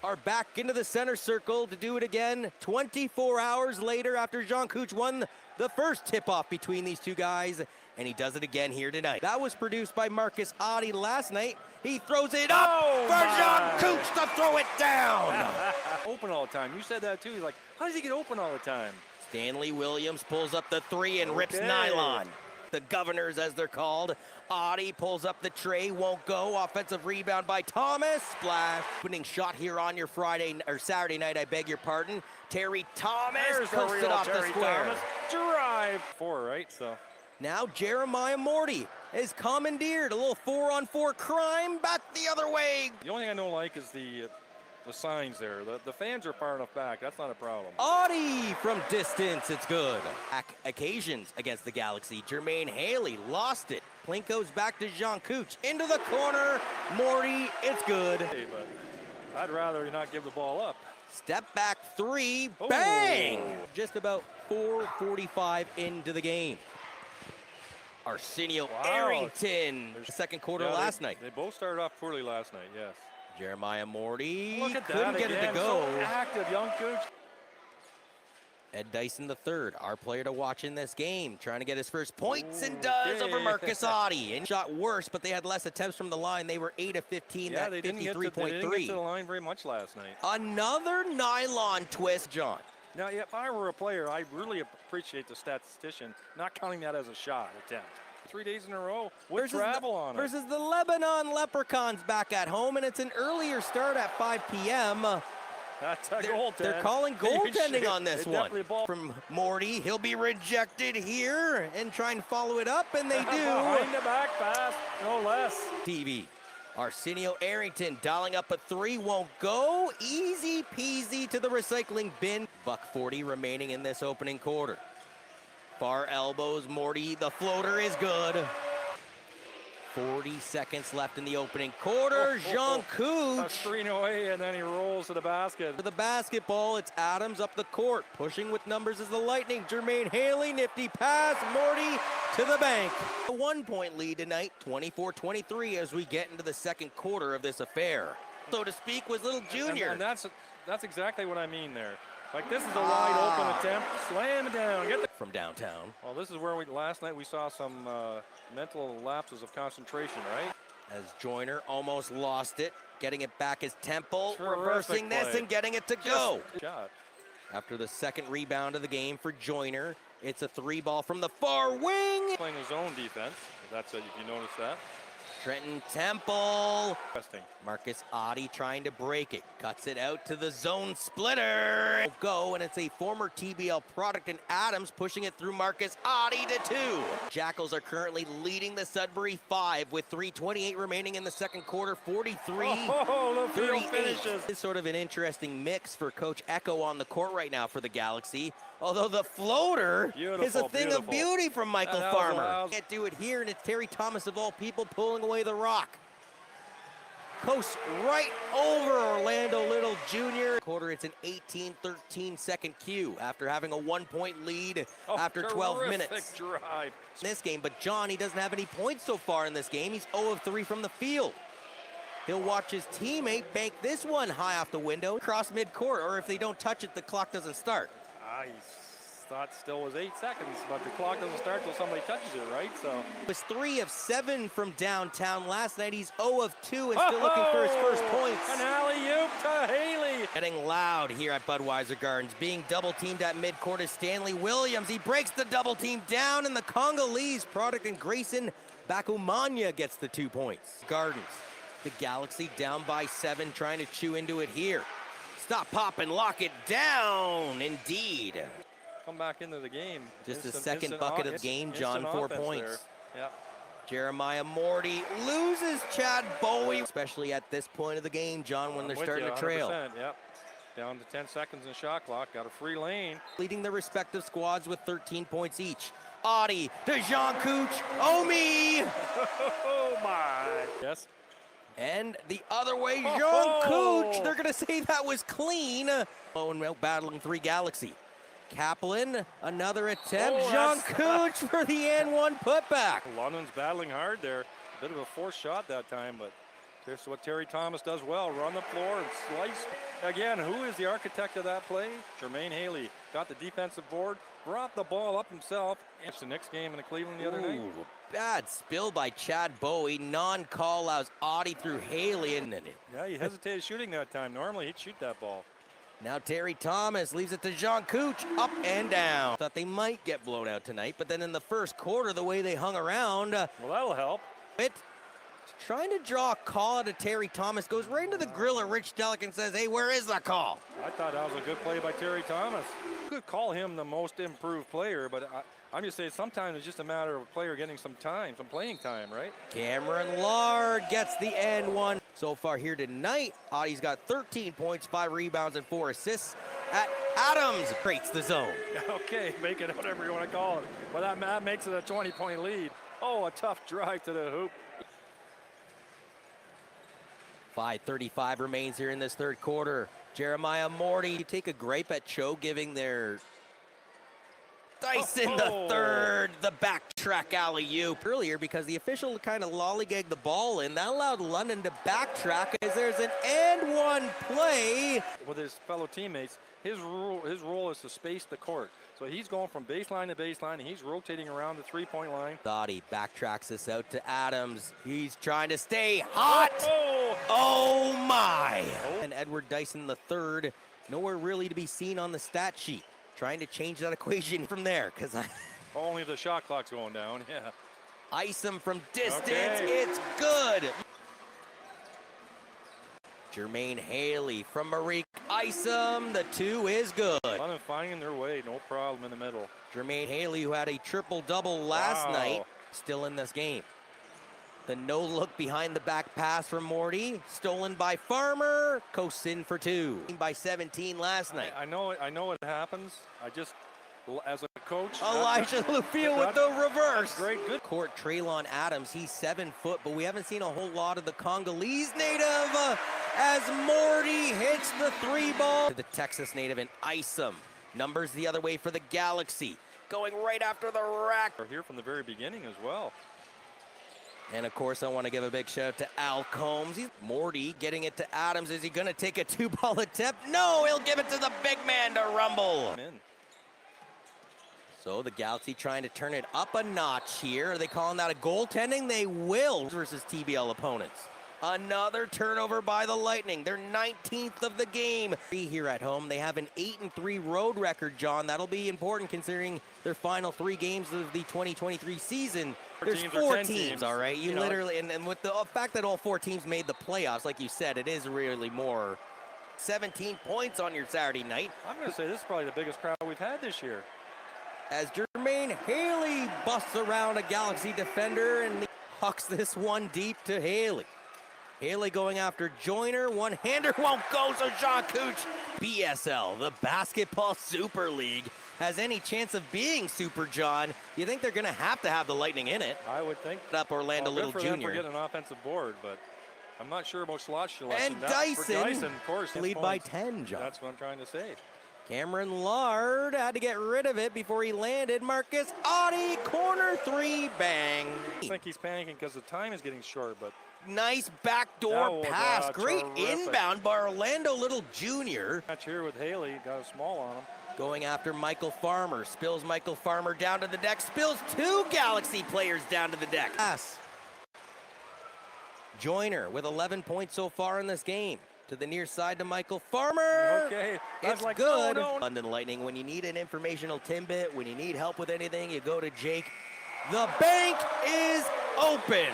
are back into the center circle to do it again 24 hours later after Jean Couch won the first tip-off between these two guys, and he does it again here tonight. That was produced by Marcus Oddie last night. He throws it up for Jean Couch to throw it down. Open all the time. You said that too. He's like, how does he get open all the time? Stanley Williams pulls up the three and rips nylon. The Governors, as they're called. Oddie pulls up the tray, won't go. Offensive rebound by Thomas. Splash. Opening shot here on your Saturday night, I beg your pardon. Terry Thomas coasts it off the square. Thomas. Drive. 4, right? So now Jeremiah Morty is commandeered. A little 4-on-4 crime back the other way. The only thing I don't like is the signs there. The fans are far enough back. That's not a problem. Oddie from distance. It's good. Back occasions against the Galaxy. Jermaine Haley lost it. Plinko's back to Jean Couch. Into the corner. Morty. It's good. Hey, but I'd rather not give the ball up. Step back three. Oh. Bang! Just about 4:45 into the game. Arsenio Arrington. Second quarter last night. They both started off poorly last night, yes. Jeremiah Morty couldn't get it to go. So active, young Couch. Ed Dyson III, our player to watch in this game, trying to get his first points and does over Marcus Oddie. And shot worse, but they had less attempts from the line. They were 8 of 15, yeah, at 53.3. They didn't get to the line very much last night. Another nylon twist, John. Now, if I were a player, I really appreciate the statistician not counting that as a shot attempt. 3 days in a row with travel on it. Versus the Lebanon Leprechauns back at home, and it's an earlier start at 5 p.m. That's a goaltending. They're calling goaltending on this one. From Morty, he'll be rejected here and try and follow it up, and they do. Behind the back pass, no less. TV. Arsenio Arrington dialing up a three, won't go. Easy peasy to the recycling bin. $1.40 remaining in this opening quarter. Far elbows, Morty, the floater is good. 40 seconds left in the opening quarter. Jean Couch. A screen away, and then he rolls to the basket. For the basketball, it's Adams up the court. Pushing with numbers is the Lightning. Jermaine Haley, nifty pass. Morty to the bank. A 1-point lead tonight, 24-23 as we get into the second quarter of this affair. So to speak was Little Junior. And that's exactly what I mean there. Like, this is a wide open attempt. Slam it down. From downtown. Well, this is where last night we saw some mental lapses of concentration, right? As Joyner almost lost it. Getting it back is Temple. Terrific reversing this play. and getting it to go. Shot. After the second rebound of the game for Joyner, it's a three ball from the far wing. Playing his own defense. That's it, if you notice that. Trenton Temple. Interesting. Marcus Oddie trying to break it. Cuts it out to the zone splitter. Go, and it's a former TBL product, and Adams pushing it through Marcus Oddie to 2. Jackals are currently leading the Sudbury 5 with 3:28 remaining in the second quarter. 43-38. Finishes. It's sort of an interesting mix for Coach Echo on the court right now for the Galaxy. Although the floater is a thing of beauty from Michael Farmer. Can't do it here, and it's Terry Thomas of all people pulling away the rock. Coast right over Orlando Little Jr. Quarter, it's an 18-13 second cue after having a 1-point lead after 12 minutes. Drive. In this game, but John, he doesn't have any points so far in this game. He's 0 of 3 from the field. He'll watch his teammate bank this one high off the window, across midcourt, or if they don't touch it, the clock doesn't start. I thought still was 8 seconds, but the clock doesn't start till somebody touches it, right? So he was 3 of 7 from downtown last night. He's 0 of 2 and still looking for his first points. An alley-oop to Haley. Getting loud here at Budweiser Gardens. Being double teamed at midcourt is Stanley Williams. He breaks the double team down, and the Congolese product and Grayson Bakumanya gets the 2 points. Gardens, the Galaxy down by 7, trying to chew into it here. Stop, pop, and lock it down, indeed. Come back into the game. Just a second bucket of the game, John, 4 points. Yeah. Jeremiah Morty loses Chad Bowie, especially at this point of the game, John, when they're starting to trail. Yep. Down to 10 seconds in shot clock, got a free lane. Leading the respective squads with 13 points each. Oddie to Jean Couch. Oh, me! Oh, my. Yes. And the other way, Jean Couch. They're going to say that was clean. Oh, and battling 3 Galaxy. Kaplan, another attempt. Jean Couch for the N1 putback. London's battling hard there. A bit of a forced shot that time, but This is what Terry Thomas does well. Run the floor and slice. Again, who is the architect of that play? Jermaine Haley got the defensive board, brought the ball up himself. It's the next game in the Cleveland the other night. Bad spill by Chad Bowie. Non-call allows Audie through Haley. Yeah, he hesitated shooting that time. Normally, he'd shoot that ball. Now Terry Thomas leaves it to Jean Cooch, up and down. Thought they might get blown out tonight, but then in the first quarter, the way they hung around. Well, that'll help. Trying to draw a call to Terry Thomas, goes right into the grill of Rich Delic and says, hey, where is the call? I thought that was a good play by Terry Thomas. You could call him the most improved player, but I'm just saying sometimes it's just a matter of a player getting some time, some playing time, right? Cameron Lard gets the end one. So far here tonight, Audie's got 13 points, 5 rebounds, and 4 assists. Adams breaks the zone. Okay, make it whatever you want to call it. Well, that makes it a 20-point lead. Oh, a tough drive to the hoop. 5:35 remains here in this third quarter. Jeremiah Morty, you take a gripe at Cho giving their Dyson the third, the backtrack alley-oop earlier because the official kind of lollygagged the ball in. That allowed London to backtrack as there's an and one play. With his fellow teammates, his role is to space the court. So he's going from baseline to baseline, and he's rotating around the three-point line. Dottie backtracks this out to Adams. He's trying to stay hot. Oh my! And Edward Dyson the third, nowhere really to be seen on the stat sheet. Trying to change that equation from there, because only the shot clock's going down, yeah. Ice him from distance, okay. It's good. Jermaine Haley from Marique Isom, the 2 is good. London finding their way, no problem in the middle. Jermaine Haley, who had a triple-double last night, still in this game. The no-look behind the back pass from Morty, stolen by Farmer, coasts in for 2. By 17 last night. I know it happens. I just, as a coach. Elijah Lufiel with the reverse. Great, good. Court Traylon Adams, he's 7 foot, but we haven't seen a whole lot of the Congolese native as Morty hits the 3 ball. To the Texas native and Isom. Numbers the other way for the Galaxy. Going right after the rack. We're here from the very beginning as well. And of course, I want to give a big shout out to Al Combs. Morty getting it to Adams. Is he going to take a 2-ball attempt? No, he'll give it to the big man to rumble. So the Galaxy trying to turn it up a notch here. Are they calling that a goaltending? They will versus TBL opponents. Another turnover by the Lightning. They're 19th of the game. Here at home, they have an 8-3 road record, John. That'll be important considering their final 3 games of the 2023 season. There's 4 teams, all right? You literally, and with the fact that all 4 teams made the playoffs, like you said, it is really more. 17 points on your Saturday night. I'm going to say this is probably the biggest crowd we've had this year. As Jermaine Haley busts around a Galaxy defender and hucks this one deep to Haley. Haley going after Joyner, one-hander won't go, so Jean Cooch. BSL, the Basketball Super League, has any chance of being Super, John? You think they're going to have the Lightning in it? I would think. Up Orlando Little Jr. Good for them for getting an offensive board, but I'm not sure about slot selection. And Dyson, of course, lead by 10, John. That's what I'm trying to say. Cameron Lard had to get rid of it before he landed. Marcus Audie, corner 3, bang. I think he's panicking because the time is getting short, but nice backdoor pass. Great inbound by Orlando Little Jr. Match here with Haley, got a small on him. Going after Michael Farmer. Spills Michael Farmer down to the deck. Spills 2 Galaxy players down to the deck. Pass. Joyner with 11 points so far in this game. To the near side to Michael Farmer. Okay, it's like, good. Oh, no. London Lightning, when you need an informational tidbit, when you need help with anything, you go to Jake. The bank is open.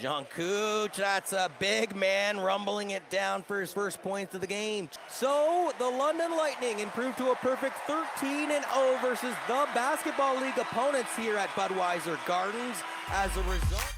Jean Cooch, that's a big man rumbling it down for his first points of the game. So the London Lightning improved to a perfect 13-0 versus the Basketball League opponents here at Budweiser Gardens. As a result.